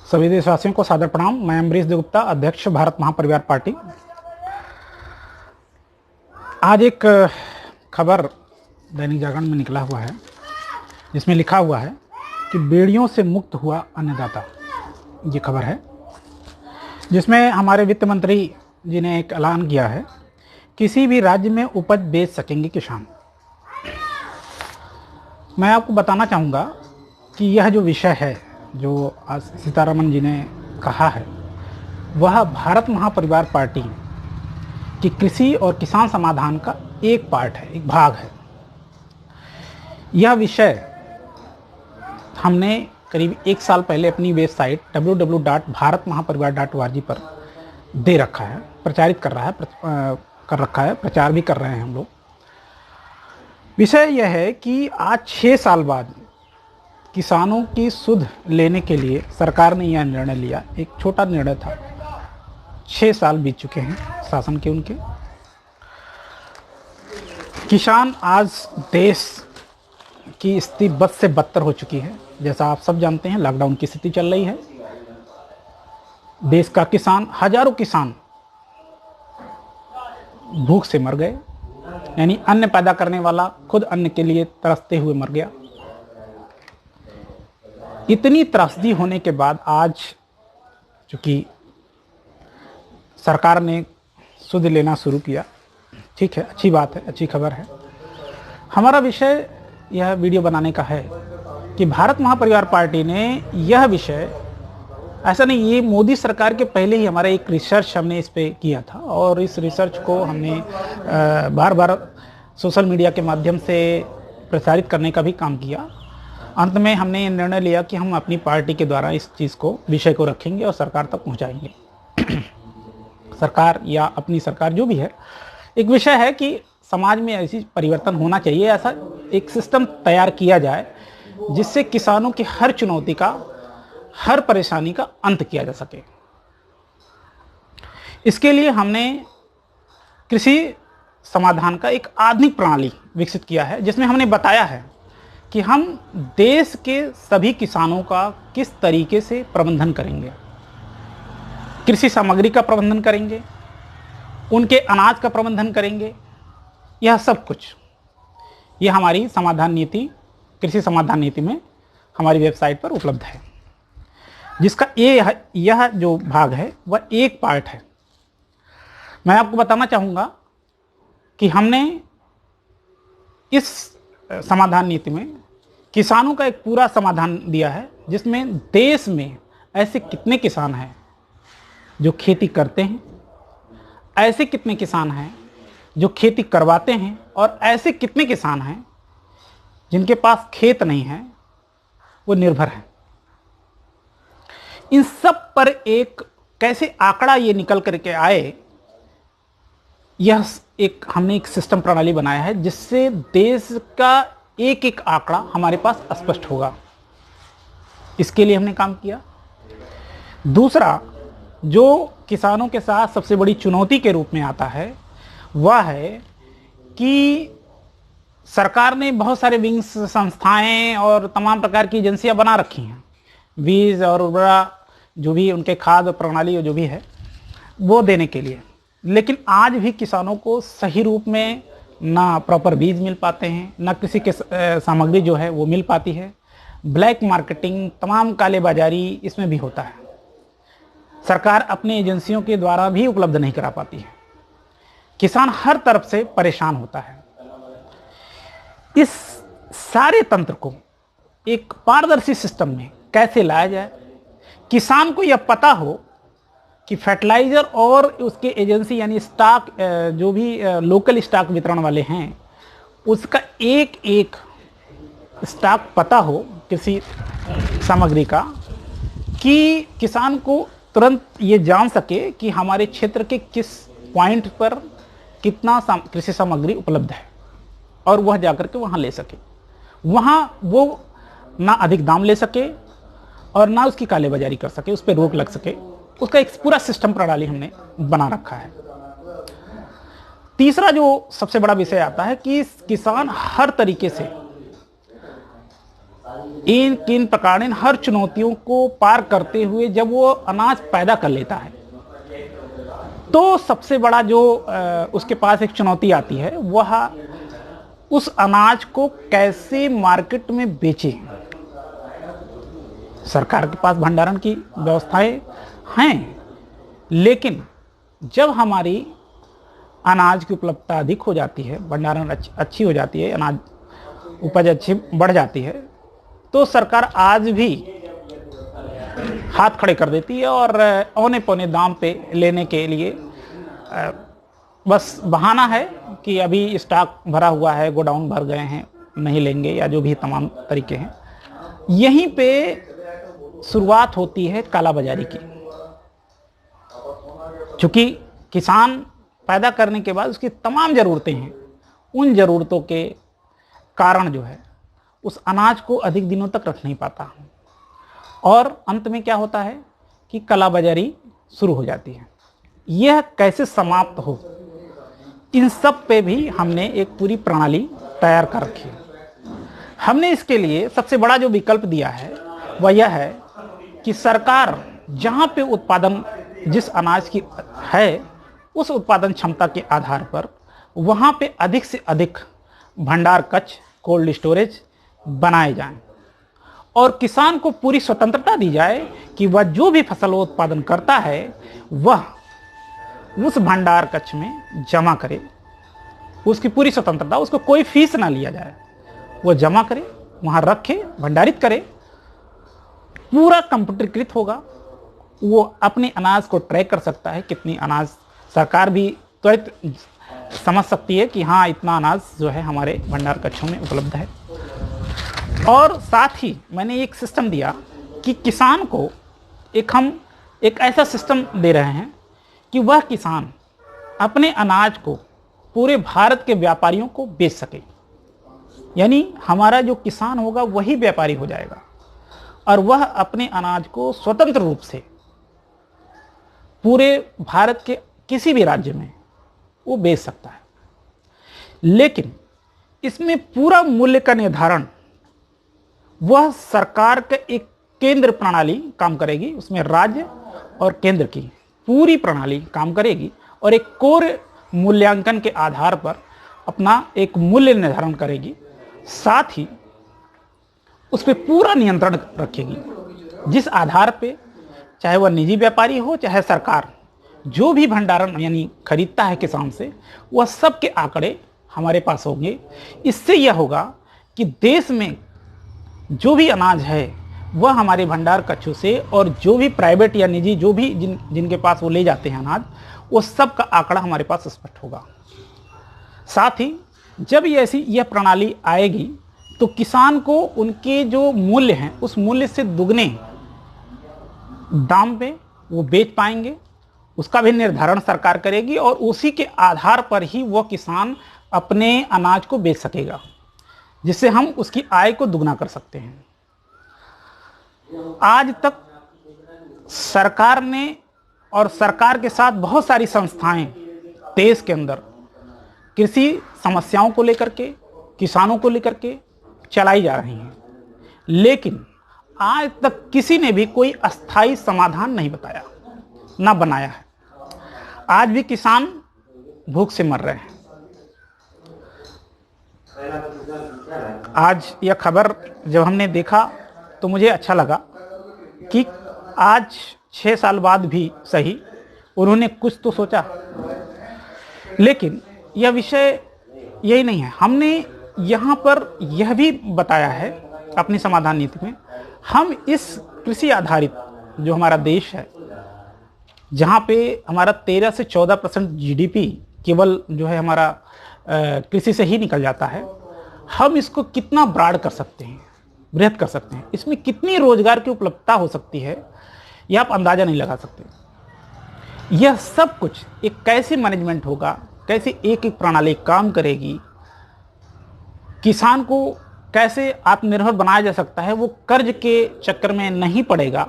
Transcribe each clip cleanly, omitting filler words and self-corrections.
सभी देशवासियों को सादर प्रणाम। मैं अमरीश देवगुप्ता, अध्यक्ष भारत महापरिवार पार्टी। आज एक खबर दैनिक जागरण में निकला हुआ है जिसमें लिखा हुआ है कि बेड़ियों से मुक्त हुआ अन्नदाता। ये खबर है जिसमें हमारे वित्त मंत्री जी ने एक ऐलान किया है, किसी भी राज्य में उपज बेच सकेंगे किसान। मैं आपको बताना चाहूँगा कि यह जो विषय है जो आज सीतारमण जी ने कहा है, वह भारत महापरिवार पार्टी कि कृषि और किसान समाधान का एक पार्ट है, एक भाग है। यह विषय हमने करीब 1 साल पहले अपनी वेबसाइट www.bharatmahaparivar.org पर दे रखा है, प्रचारित कर रखा है, प्रचार भी कर रहे हैं हम लोग। विषय यह है कि आज 6 साल बाद किसानों की सुध लेने के लिए सरकार ने यह निर्णय लिया। एक छोटा निर्णय था, 6 साल बीत चुके हैं शासन के उनके। किसान आज देश की स्थिति बद से बदतर हो चुकी है। जैसा आप सब जानते हैं, लॉकडाउन की स्थिति चल रही है। देश का किसान, हजारों किसान भूख से मर गए, यानी अन्न पैदा करने वाला खुद अन्न के लिए तरसते हुए मर गया। इतनी त्रासदी होने के बाद आज चूंकि सरकार ने सुध लेना शुरू किया, ठीक है, अच्छी बात है, अच्छी खबर है। हमारा विषय यह वीडियो बनाने का है कि भारत महापरिवार पार्टी ने यह विषय, ऐसा नहीं, ये मोदी सरकार के पहले ही हमारा एक रिसर्च हमने इस पे किया था और इस रिसर्च को हमने बार बार सोशल मीडिया के माध्यम से प्रसारित करने का भी काम किया। अंत में हमने ये निर्णय लिया कि हम अपनी पार्टी के द्वारा इस चीज़ को, विषय को रखेंगे और सरकार तक पहुंचाएंगे। सरकार या अपनी सरकार जो भी है, एक विषय है कि समाज में ऐसी परिवर्तन होना चाहिए, ऐसा एक सिस्टम तैयार किया जाए जिससे किसानों की हर चुनौती का, हर परेशानी का अंत किया जा सके। इसके लिए हमने कृषि समाधान का एक आधुनिक प्रणाली विकसित किया है, जिसमें हमने बताया है कि हम देश के सभी किसानों का किस तरीके से प्रबंधन करेंगे। कृषि सामग्री का प्रबंधन करेंगे, उनके अनाज का प्रबंधन करेंगे, यह सब कुछ यह हमारी समाधान नीति, कृषि समाधान नीति में हमारी वेबसाइट पर उपलब्ध है, जिसका यह जो भाग है वह एक पार्ट है। मैं आपको बताना चाहूँगा कि हमने इस समाधान नीति में किसानों का एक पूरा समाधान दिया है, जिसमें देश में ऐसे कितने किसान हैं जो खेती करते हैं, ऐसे कितने किसान हैं जो खेती करवाते हैं, और ऐसे कितने किसान हैं जिनके पास खेत नहीं है, वो निर्भर हैं। इन सब पर एक कैसे आंकड़ा ये निकल करके आए, यह एक हमने एक सिस्टम प्रणाली बनाया है जिससे देश का एक एक आंकड़ा हमारे पास स्पष्ट होगा। इसके लिए हमने काम किया। दूसरा, जो किसानों के साथ सबसे बड़ी चुनौती के रूप में आता है, वह है कि सरकार ने बहुत सारे विंग्स, संस्थाएं और तमाम प्रकार की एजेंसियां बना रखी हैं, बीज और उर्वरक, जो भी उनके खाद्य प्रणाली जो भी है वो देने के लिए। लेकिन आज भी किसानों को सही रूप में ना प्रॉपर बीज मिल पाते हैं, ना किसी के सामग्री जो है वो मिल पाती है। ब्लैक मार्केटिंग, तमाम कालेबाजारी इसमें भी होता है। सरकार अपनी एजेंसियों के द्वारा भी उपलब्ध नहीं करा पाती है। किसान हर तरफ से परेशान होता है। इस सारे तंत्र को एक पारदर्शी सिस्टम में कैसे लाया जाए, किसान को यह पता हो कि फर्टिलाइजर और उसके एजेंसी यानी स्टॉक, जो भी लोकल स्टॉक वितरण वाले हैं, उसका एक एक स्टॉक पता हो कृषि सामग्री का, कि किसान को तुरंत ये जान सके कि हमारे क्षेत्र के किस पॉइंट पर कितना कृषि सामग्री उपलब्ध है, और वह जाकर के वहाँ ले सके। वहाँ वो ना अधिक दाम ले सके और ना उसकी कालेबाजारी कर सके, उस पर रोक लग सके। उसका एक पूरा सिस्टम प्रणाली हमने बना रखा है। तीसरा जो सबसे बड़ा विषय आता है कि किसान हर तरीके से इन किन प्रकार इन हर चुनौतियों को पार करते हुए जब वो अनाज पैदा कर लेता है, तो सबसे बड़ा जो उसके पास एक चुनौती आती है, वह उस अनाज को कैसे मार्केट में बेचे। सरकार के पास भंडारण की व्यवस्थाएं हैं, लेकिन जब हमारी अनाज की उपलब्धता अधिक हो जाती है, भंडारण अच्छी हो जाती है, अनाज उपज अच्छी बढ़ जाती है, तो सरकार आज भी हाथ खड़े कर देती है और औने पौने दाम पे लेने के लिए बस बहाना है कि अभी स्टॉक भरा हुआ है, गोडाउन भर गए हैं, नहीं लेंगे, या जो भी तमाम तरीके हैं। यहीं पे शुरुआत होती है कालाबाजारी की। चूंकि किसान पैदा करने के बाद उसकी तमाम ज़रूरतें हैं, उन ज़रूरतों के कारण जो है उस अनाज को अधिक दिनों तक रख नहीं पाता, और अंत में क्या होता है कि कालाबाजारी शुरू हो जाती है। यह कैसे समाप्त हो, इन सब पे भी हमने एक पूरी प्रणाली तैयार कर रखी है। हमने इसके लिए सबसे बड़ा जो विकल्प दिया है वह यह है कि सरकार जहाँ पे उत्पादन जिस अनाज की है, उस उत्पादन क्षमता के आधार पर वहाँ पे अधिक से अधिक भंडार कक्ष, कोल्ड स्टोरेज बनाए जाएं, और किसान को पूरी स्वतंत्रता दी जाए कि वह जो भी फसल वो उत्पादन करता है वह उस भंडार कक्ष में जमा करे। उसकी पूरी स्वतंत्रता, उसको कोई फीस ना लिया जाए, वो जमा करे, वहाँ रखे, भंडारित करे, पूरा कंप्यूटरीकृत होगा। वो अपने अनाज को ट्रैक कर सकता है, कितनी अनाज, सरकार भी त्वरित समझ सकती है कि हाँ इतना अनाज जो है हमारे भंडार कक्षों में उपलब्ध है। और साथ ही मैंने एक सिस्टम दिया कि किसान को हम एक ऐसा सिस्टम दे रहे हैं कि वह किसान अपने अनाज को पूरे भारत के व्यापारियों को बेच सके। यानी हमारा जो किसान होगा वही व्यापारी हो जाएगा, और वह अपने अनाज को स्वतंत्र रूप से पूरे भारत के किसी भी राज्य में वो बेच सकता है। लेकिन इसमें पूरा मूल्य का निर्धारण वह सरकार का एक केंद्र प्रणाली काम करेगी, उसमें राज्य और केंद्र की पूरी प्रणाली काम करेगी, और एक कोर मूल्यांकन के आधार पर अपना एक मूल्य निर्धारण करेगी। साथ ही उस पर पूरा नियंत्रण रखेगी, जिस आधार पे चाहे वह निजी व्यापारी हो चाहे सरकार, जो भी भंडारण यानी खरीदता है किसान से, वह सब के आंकड़े हमारे पास होंगे। इससे यह होगा कि देश में जो भी अनाज है वह हमारे भंडार कक्षों से, और जो भी प्राइवेट या निजी जो भी जिनके पास वो ले जाते हैं अनाज, वो सब का आंकड़ा हमारे पास स्पष्ट होगा। साथ ही जब यह प्रणाली आएगी तो किसान को उनके जो मूल्य हैं उस मूल्य से दुगने दाम पे वो बेच पाएंगे, उसका भी निर्धारण सरकार करेगी, और उसी के आधार पर ही वो किसान अपने अनाज को बेच सकेगा, जिससे हम उसकी आय को दुगना कर सकते हैं। आज तक सरकार ने और सरकार के साथ बहुत सारी संस्थाएं देश के अंदर कृषि समस्याओं को लेकर के, किसानों को लेकर के चलाई जा रही हैं, लेकिन आज तक किसी ने भी कोई अस्थायी समाधान नहीं बताया, ना बनाया है। आज भी किसान भूख से मर रहे हैं। आज यह खबर जब हमने देखा तो मुझे अच्छा लगा कि आज 6 साल बाद भी सही उन्होंने कुछ तो सोचा। लेकिन यह विषय यही नहीं है। हमने यहाँ पर यह भी बताया है अपनी समाधान नीति में, हम इस कृषि आधारित जो हमारा देश है, जहाँ पे हमारा 13 से 14% जीडीपी केवल जो है हमारा कृषि से ही निकल जाता है, हम इसको कितना ब्रॉड कर सकते हैं, बृहद कर सकते हैं, इसमें कितनी रोजगार की उपलब्धता हो सकती है, यह आप अंदाजा नहीं लगा सकते। यह सब कुछ एक कैसे मैनेजमेंट होगा, कैसे एक एक प्रणाली काम करेगी, किसान को कैसे आत्मनिर्भर बनाया जा सकता है, वो कर्ज के चक्कर में नहीं पड़ेगा।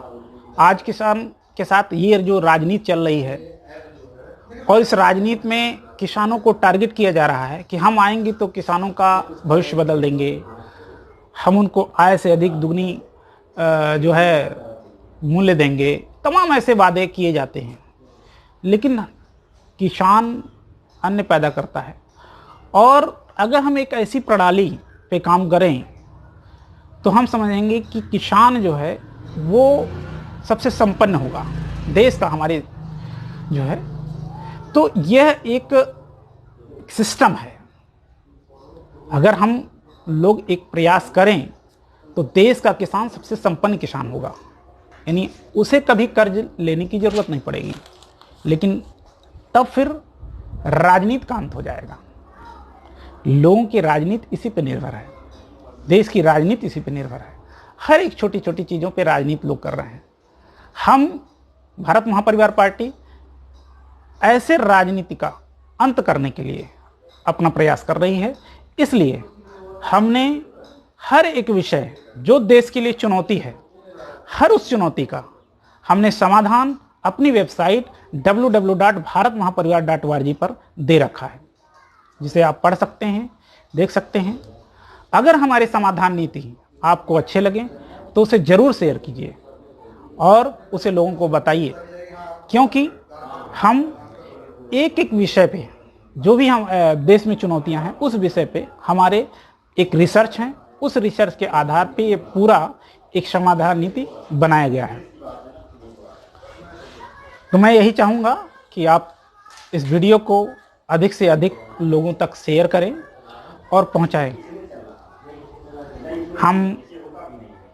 आज किसान के साथ ये जो राजनीति चल रही है, और इस राजनीति में किसानों को टारगेट किया जा रहा है कि हम आएंगे तो किसानों का भविष्य बदल देंगे, हम उनको आय से अधिक दुगनी जो है मूल्य देंगे, तमाम ऐसे वादे किए जाते हैं। लेकिन किसान अन्न पैदा करता है, और अगर हम एक ऐसी प्रणाली पे काम करें तो हम समझेंगे कि किसान जो है वो सबसे संपन्न होगा देश का, हमारे जो है। तो यह एक सिस्टम है। अगर हम लोग एक प्रयास करें तो देश का किसान सबसे संपन्न किसान होगा, यानी उसे कभी कर्ज लेने की जरूरत नहीं पड़ेगी। लेकिन तब फिर राजनीति का अंत हो जाएगा। लोगों की राजनीति इसी पे निर्भर है, देश की राजनीति इसी पे निर्भर है। हर एक छोटी छोटी चीज़ों पे राजनीति लोग कर रहे हैं। हम भारत महापरिवार पार्टी ऐसे राजनीति का अंत करने के लिए अपना प्रयास कर रही है। इसलिए हमने हर एक विषय जो देश के लिए चुनौती है, हर उस चुनौती का हमने समाधान अपनी वेबसाइट www.bharatmahaparivar.org पर दे रखा है, जिसे आप पढ़ सकते हैं, देख सकते हैं। अगर हमारे समाधान नीति आपको अच्छे लगे तो उसे ज़रूर शेयर कीजिए और उसे लोगों को बताइए, क्योंकि हम एक एक विषय पे, जो भी हम देश में चुनौतियां हैं, उस विषय पे हमारे एक रिसर्च है। उस रिसर्च के आधार पे ये पूरा एक समाधान नीति बनाया गया है। तो मैं यही चाहूँगा कि आप इस वीडियो को अधिक से अधिक लोगों तक शेयर करें और पहुँचाएं। हम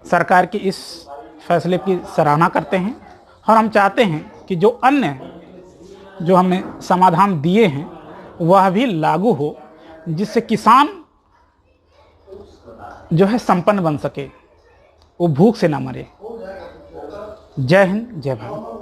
सरकार के इस फैसले की सराहना करते हैं और हम चाहते हैं कि जो अन्य जो हमने समाधान दिए हैं वह भी लागू हो, जिससे किसान जो है संपन्न बन सके, वो भूख से ना मरे। जय हिंद, जय भारत।